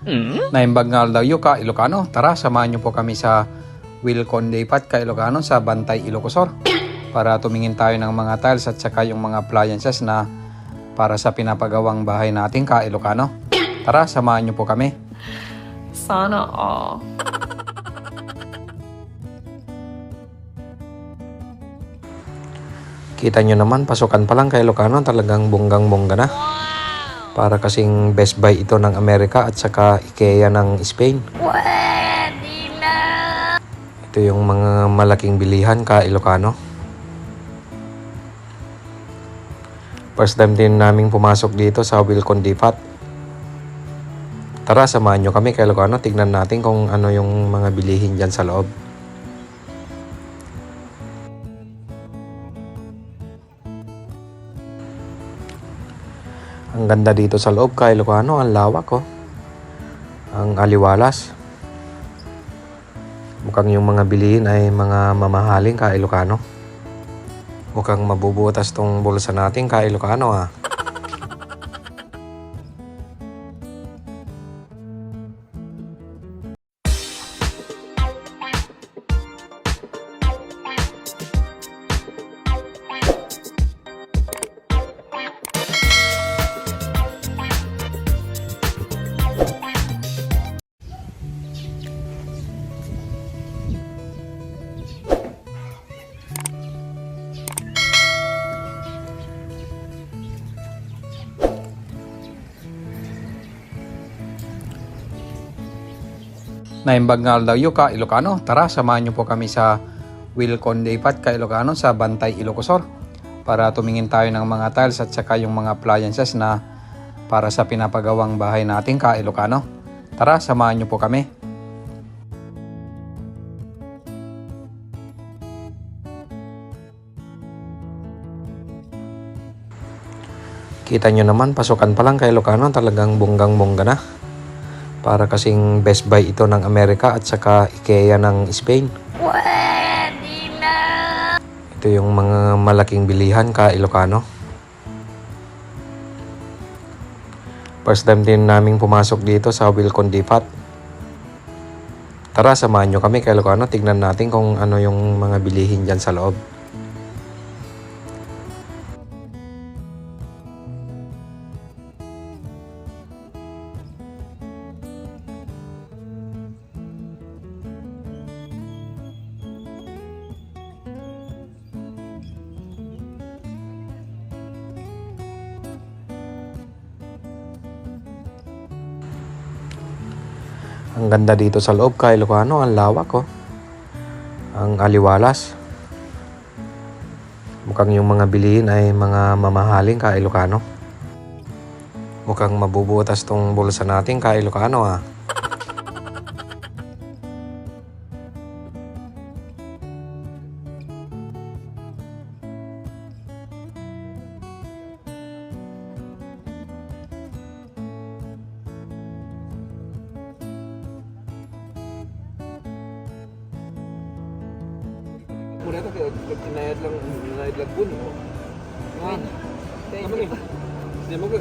Naimbag nga daw yung ka Ilocano. Tara, samahan niyo po kami sa Wilcon Daypat ka Ilocano sa Bantay, Ilocosur para tumingin tayo ng mga tiles at saka yung mga appliances na para sa pinapagawang bahay natin ka Ilocano. Tara, samahan niyo po kami. Sana all. Kita nyo naman, pasukan pa lang kay Ilocano, talagang bonggang-bongga na. Para kasing Best Buy ito ng Amerika at saka IKEA ng Spain. Ito yung mga malaking bilihan ka Ilocano. First time din naming pumasok dito sa Wilcon Daypat. Tara, samahan nyo kami kay Ilocano. Tignan natin kung ano yung mga bilihin dyan sa loob. Ang ganda dito sa loob ka Ilocano, ang lawak oh. Ang aliwalas. Mukhang yung mga bilihin ay mga mamahaling ka Ilocano. Mukhang mabubutas tong bulsa natin ka Ilocano ah. Naimbag nga daw yung ka Ilocano. Tara, samahan niyo po kami sa Wilcon Daypat ka Ilocano sa Bantay, Ilocosur para tumingin tayo ng mga tiles at saka yung mga appliances na para sa pinapagawang bahay natin ka Ilocano. Tara, samahan niyo po kami. Kita nyo naman, pasukan pa lang kay Ilocano, talagang bonggang-bongga na. Para kasing Best Buy ito ng Amerika at saka IKEA ng Spain. Ito yung mga malaking bilihan ka Ilocano. First time din naming pumasok dito sa Wilcon Daypat. Tara, samahan nyo kami kay Ilocano. Tignan natin kung ano yung mga bilihin dyan sa loob. Ang ganda dito sa loob ka Ilocano, ang lawak oh. Ang aliwalas. Mukhang yung mga bilihin ay mga mamahaling ka Ilocano. Mukhang mabubutas tong bulsa natin ka Ilocano ah. Muna ito, kinayad lang po no? Ah, naman eh. Hindi mo ko,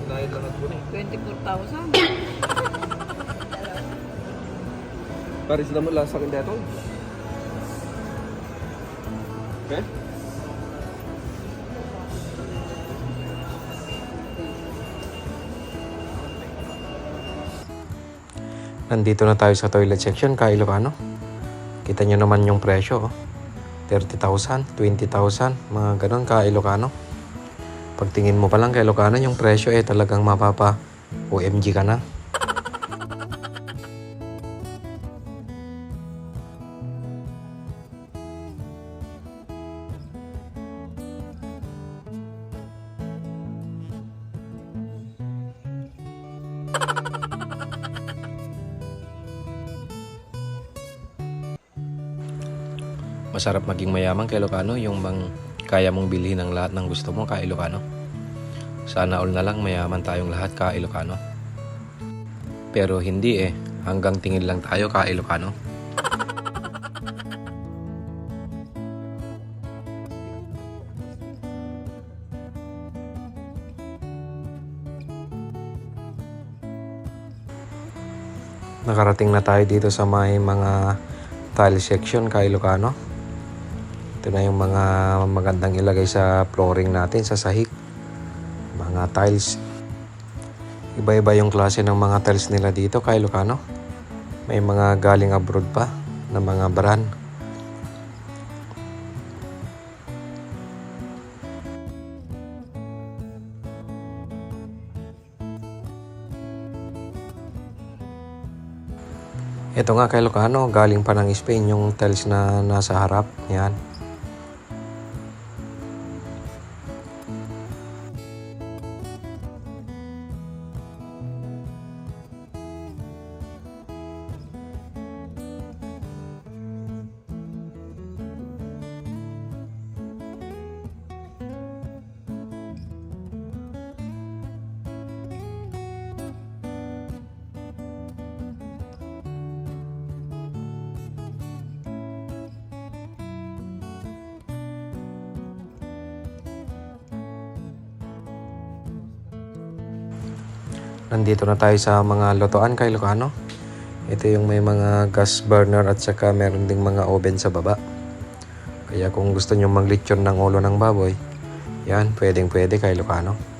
kinayad lang at po eh. 24,000. Paris na mo lang sa akin dito. Okay? Nandito na tayo sa toilet section ka Ilocano. Kita nyo naman yung presyo oh. 30,000, 20,000, mga ganon ka Ilocano. Pagtingin mo pa lang kay Ilocano, yung presyo eh talagang mapapa OMG ka na. Masarap maging mayaman kay Ilocano, yung kaya mong bilhin ang lahat ng gusto mo ka Ilocano. Sana all na lang mayaman tayong lahat ka Ilocano. Pero hindi eh, hanggang tingin lang tayo ka Ilocano. Nakarating na tayo dito sa may mga tile section kay Ilocano. Ito na yung mga magandang ilagay sa flooring natin sa sahig. Mga tiles. Iba-iba yung klase ng mga tiles nila dito kay Ilocano. May mga galing abroad pa na mga brand. Ito nga kay Ilocano, galing pa ng Spain yung tiles na nasa harap. Yan. Nandito na tayo sa mga lutuan kay Ilocano. Ito yung may mga gas burner at saka meron ding mga oven sa baba. Kaya kung gusto nyo maglitsyon ng ulo ng baboy, yan, pwedeng pwede kay Ilocano.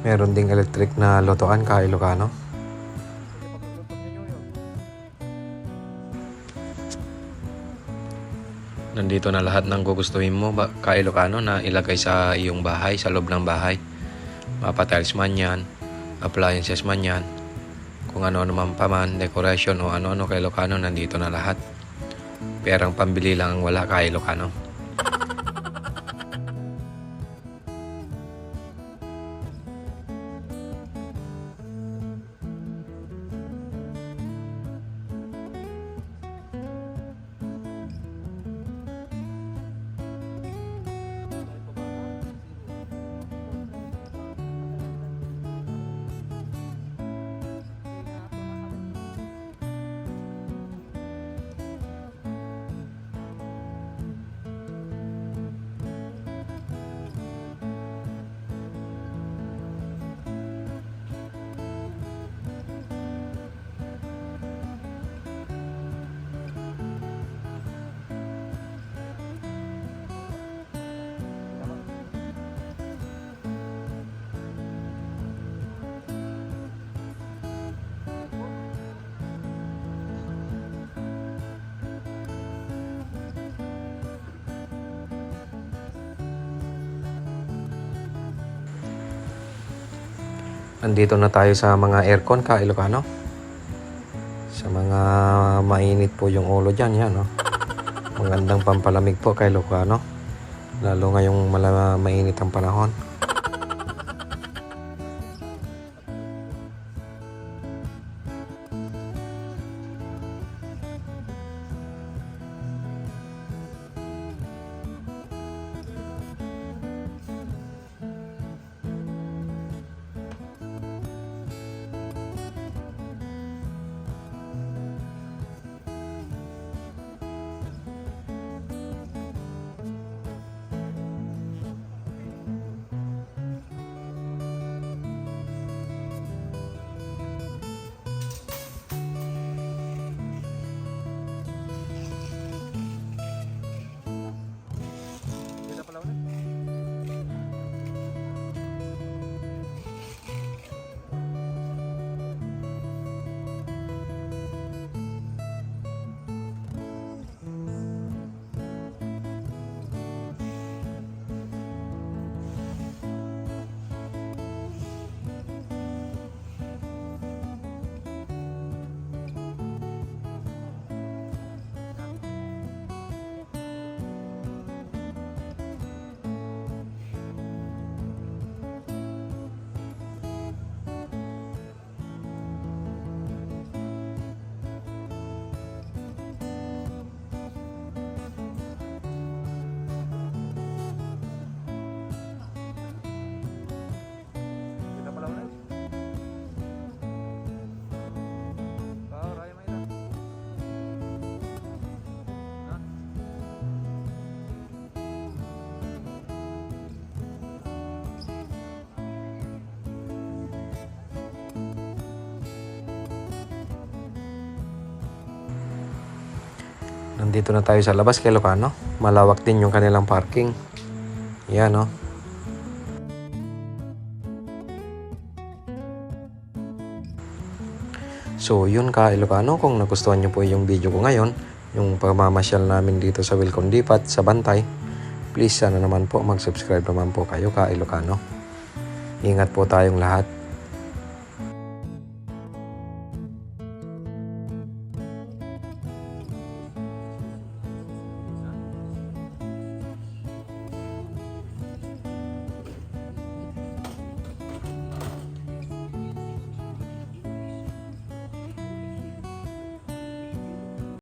Meron ding electric na lutuan kay Ilocano. Nandito na lahat ng gugustuhin mo kay Ilocano na ilagay sa iyong bahay, sa loob ng bahay. Mapa-tiles man yan, appliances man yan, kung ano-ano man pa man, decoration o ano-ano kay Ilocano, nandito na lahat. Perang pambili lang ang wala kay Ilocano. Nandito na tayo sa mga aircon ka Ilocano. Sa mga mainit po yung ulo dyan. Yan, no? Magandang pampalamig po kay Ilocano. Lalo ngayong mainit ang panahon. Nandito na tayo sa labas kay Ilocano. Malawak din yung kanilang parking. Yan, no? So, yun ka Ilocano. Kung nagustuhan nyo po yung video ko ngayon, yung pamamasyal namin dito sa Wilcon Dipat, sa Bantay, please sana naman po mag-subscribe naman po kayo ka Ilocano. Ingat po tayong lahat.